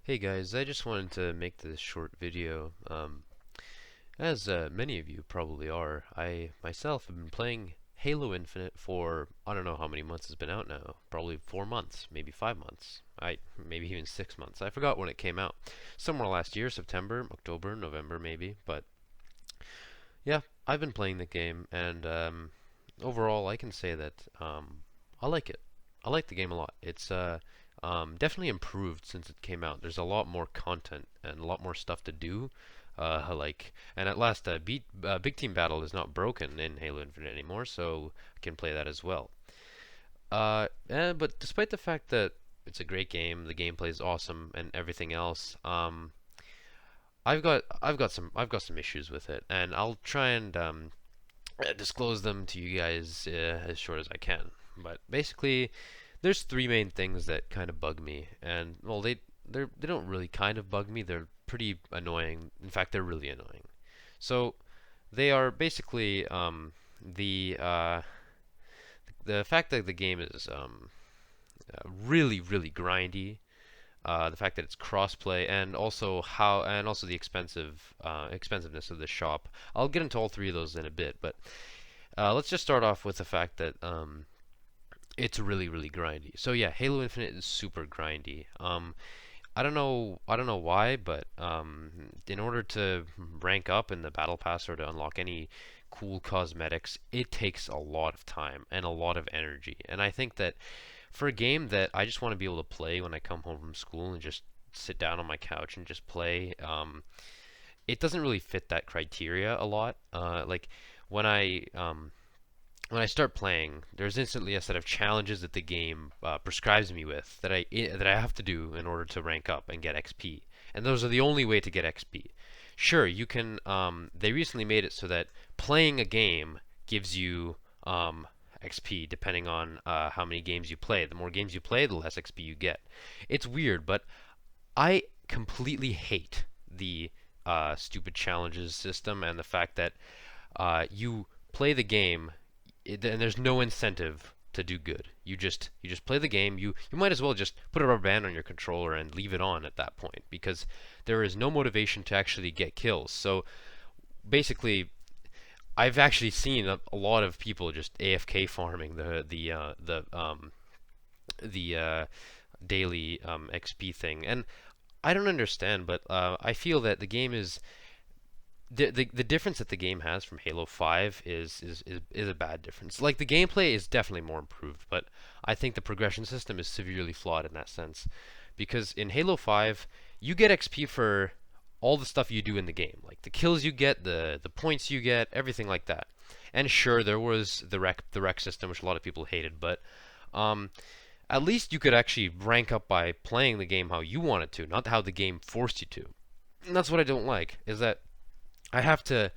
Hey guys, I just wanted to make this short video. As many of you probably are, I myself have been playing Halo Infinite for I don't know how many months it's been out now. Probably 4 months, maybe 5 months. Maybe even 6 months. I forgot when it came out. Somewhere last year, September, October, November, maybe. But yeah, I've been playing the game, and overall, I can say that I like it. I like the game a lot. It's definitely improved since it came out. There's a lot more content and a lot more stuff to do. And at last, Big Team Battle is not broken in Halo Infinite anymore, so I can play that as well. But despite the fact that it's a great game, the gameplay is awesome, and everything else, I've got some issues with it, and I'll try and disclose them to you guys as short as I can. But basically, there's three main things that kind of bug me, and well, they don't really kind of bug me. They're pretty annoying. In fact, they're really annoying. So they are basically the fact that the game is really grindy. The fact that it's crossplay, and also the expensiveness of the shop. I'll get into all three of those in a bit, but let's just start off with the fact that it's really grindy. So yeah, Halo Infinite is super grindy. I don't know why, but in order to rank up in the battle pass or to unlock any cool cosmetics, it takes a lot of time and a lot of energy. And I think that for a game that I just want to be able to play when I come home from school and just sit down on my couch and just play, it doesn't really fit that criteria a lot. Like when I um, when I start playing, there's instantly a set of challenges that the game prescribes me with that I have to do in order to rank up and get XP. And those are the only way to get XP. Sure, you can. They recently made it so that playing a game gives you XP depending on how many games you play. The more games you play, the less XP you get. It's weird, but I completely hate the stupid challenges system and the fact that you play the game and there's no incentive to do good. You just play the game. You might as well just put a rubber band on your controller and leave it on at that point because there is no motivation to actually get kills. So basically, I've actually seen a lot of people just AFK farming the daily XP thing, and I don't understand, but I feel that the game is the difference that the game has from Halo 5 is a bad difference. Like the gameplay is definitely more improved, but I think the progression system is severely flawed in that sense. Because in Halo 5, you get XP for all the stuff you do in the game, like the kills you get, the points you get, everything like that. And sure, there was the rec system, which a lot of people hated, but um, at least you could actually rank up by playing the game how you wanted to, not how the game forced you to. And that's what I don't like, is that I have to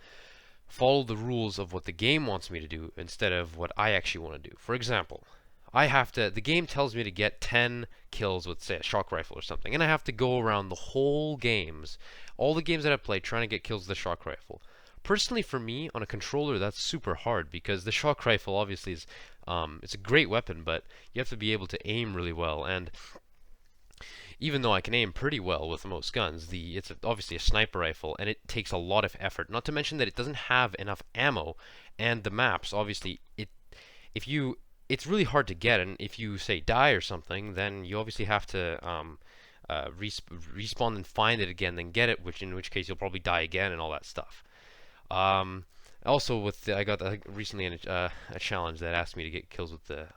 follow the rules of what the game wants me to do instead of what I actually want to do. For example, the game tells me to get 10 kills with, say, a shock rifle or something, and I have to go around the whole games, all the games that I play, trying to get kills with the shock rifle. Personally, for me, on a controller, that's super hard because the shock rifle obviously is, it's a great weapon, but you have to be able to aim really well, and even though I can aim pretty well with most guns, it's obviously a sniper rifle, and it takes a lot of effort. Not to mention that it doesn't have enough ammo, and the maps obviously if you it's really hard to get, and if you say die or something, then you obviously have to respawn and find it again, then get it, in which case you'll probably die again and all that stuff. Um, Also, I got recently a challenge that asked me to get kills with the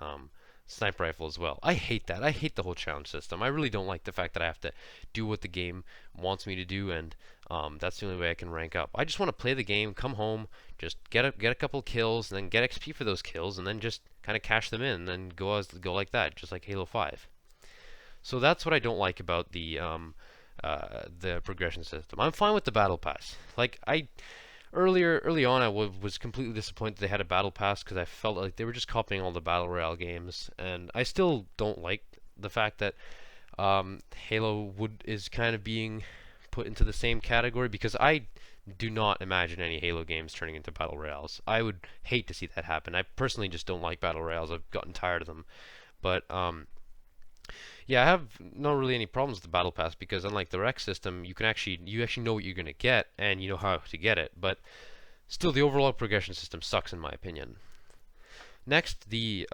sniper rifle as well. I hate that. I hate the whole challenge system. I really don't like the fact that I have to do what the game wants me to do, and that's the only way I can rank up. I just want to play the game, come home, just get a couple kills, and then get XP for those kills, and then just kind of cash them in, and then go like that, just like Halo 5. So that's what I don't like about the progression system. I'm fine with the battle pass. Like early on, was completely disappointed they had a battle pass because I felt like they were just copying all the battle royale games, and I still don't like the fact that Halo is kind of being put into the same category because I do not imagine any Halo games turning into battle royales. I would hate to see that happen. I personally just don't like battle royales. I've gotten tired of them, but Yeah, I have not really any problems with the battle pass because unlike the rec system, you actually know what you're gonna get and you know how to get it. But still, the overall progression system sucks in my opinion. Next, the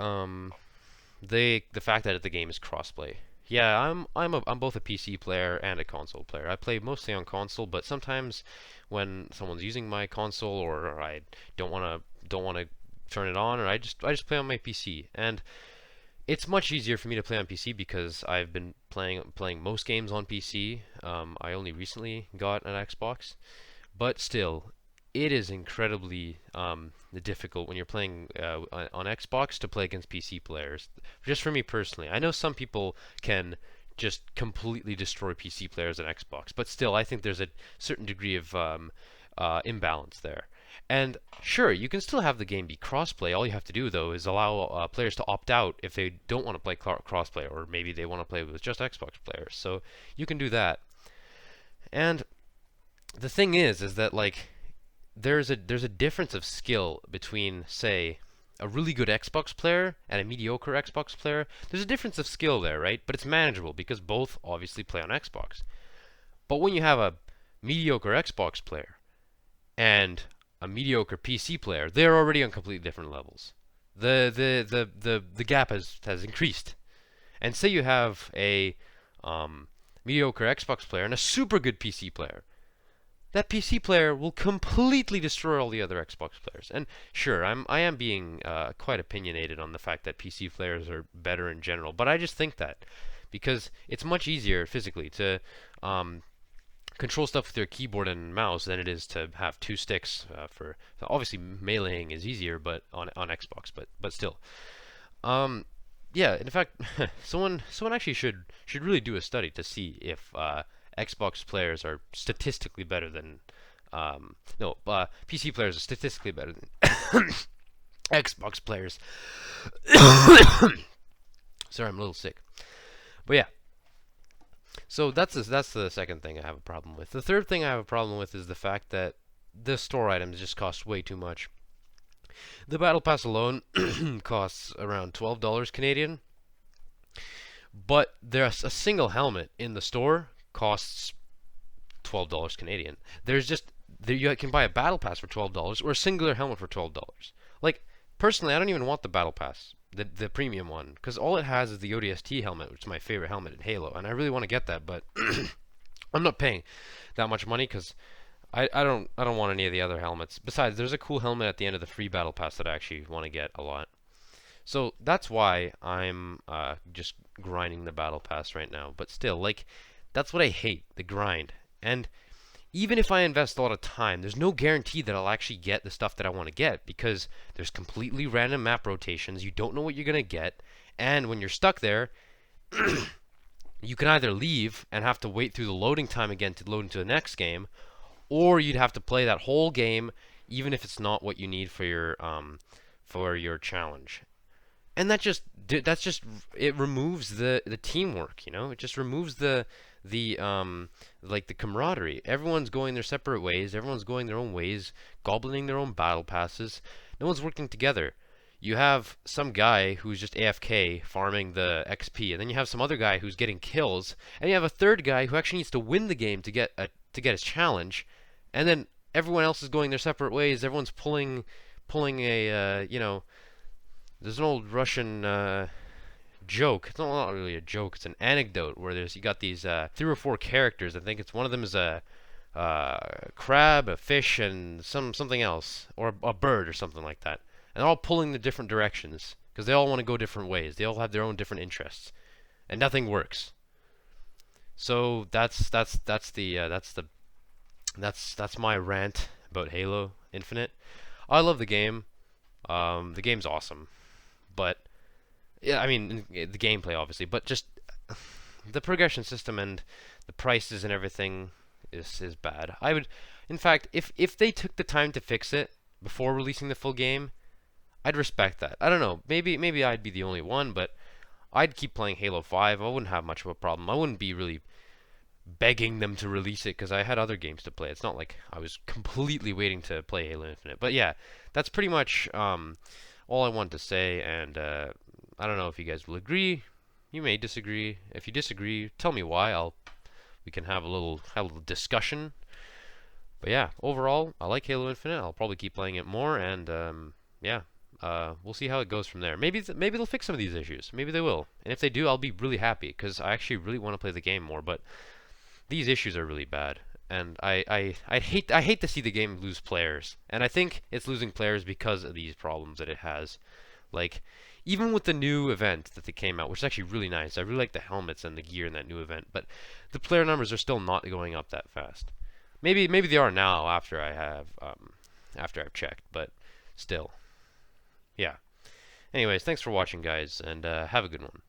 fact that the game is crossplay. Yeah, I'm both a PC player and a console player. I play mostly on console, but sometimes when someone's using my console or I don't wanna turn it on, or I just play on my PC. And it's much easier for me to play on PC because I've been playing most games on PC. I only recently got an Xbox, but still, it is incredibly difficult when you're playing on Xbox to play against PC players. Just for me personally, I know some people can just completely destroy PC players on Xbox, but still, I think there's a certain degree of imbalance there. And sure, you can still have the game be crossplay. All you have to do, though, is allow players to opt out if they don't want to play crossplay, or maybe they want to play with just Xbox players. So you can do that. And the thing is that like there's a difference of skill between, say, a really good Xbox player and a mediocre Xbox player. There's a difference of skill there, right? But it's manageable because both obviously play on Xbox. But when you have a mediocre Xbox player and a mediocre PC player, they're already on completely different levels. The gap has increased. And say you have a mediocre Xbox player and a super good PC player, that PC player will completely destroy all the other Xbox players. And sure, I am being quite opinionated on the fact that PC players are better in general, but I just think that because it's much easier physically to um, control stuff with your keyboard and mouse than it is to have two sticks for. Obviously, meleeing is easier, but on Xbox, but still. Um, yeah, in fact, someone actually should really do a study to see if Xbox players are statistically better than no PC players are statistically better than Xbox players. Sorry, I'm a little sick. But yeah, so that's the second thing I have a problem with. The third thing I have a problem with is the fact that the store items just cost way too much. The battle pass alone costs around $12 Canadian, but there's a single helmet in the store costs $12 Canadian. There's just there you can buy a battle pass for $12 or a singular helmet for $12. Like personally, I don't even want the battle pass, the premium one, because all it has is the ODST helmet, which is my favorite helmet in Halo, and I really want to get that, but I'm not paying that much money because I don't want any of the other helmets. Besides, there's a cool helmet at the end of the free battle pass that I actually want to get a lot. So that's why I'm just grinding the battle pass right now. But still, like, that's what I hate, the grind. And even if I invest a lot of time, there's no guarantee that I'll actually get the stuff that I want to get because there's completely random map rotations. You don't know what you're going to get. And when you're stuck there, you can either leave and have to wait through the loading time again to load into the next game, or you'd have to play that whole game even if it's not what you need for your challenge. And that's just it removes the teamwork, you know? It just removes the like the camaraderie. Everyone's going their separate ways, everyone's going their own ways, gobbling their own battle passes. No one's working together. You have some guy who's just AFK farming the XP, and then you have some other guy who's getting kills, and you have a third guy who actually needs to win the game to get his challenge, and then everyone else is going their separate ways. Everyone's pulling a there's an old Russian joke. It's not really a joke. It's an anecdote where you got these three or four characters. I think it's one of them is a crab, a fish, and something else, or a bird or something like that. And they're all pulling the different directions because they all want to go different ways. They all have their own different interests, and nothing works. So that's my rant about Halo Infinite. I love the game. The game's awesome, but yeah, I mean the gameplay obviously, but just the progression system and the prices and everything is bad. I would, in fact, if they took the time to fix it before releasing the full game, I'd respect that. I don't know, maybe I'd be the only one, but I'd keep playing Halo 5. I wouldn't have much of a problem. I wouldn't be really begging them to release it because I had other games to play. It's not like I was completely waiting to play Halo Infinite. But yeah, that's pretty much all I wanted to say, and I don't know if you guys will agree. You may disagree. If you disagree, tell me why. We can have a little discussion. But yeah, overall, I like Halo Infinite. I'll probably keep playing it more, and yeah, we'll see how it goes from there. Maybe they'll fix some of these issues. Maybe they will. And if they do, I'll be really happy because I actually really want to play the game more. But these issues are really bad, and I hate to see the game lose players. And I think it's losing players because of these problems that it has. Like, even with the new event that they came out, which is actually really nice. I really like the helmets and the gear in that new event, but the player numbers are still not going up that fast. Maybe they are now after I've checked, but still, yeah. Anyways, thanks for watching, guys, and have a good one.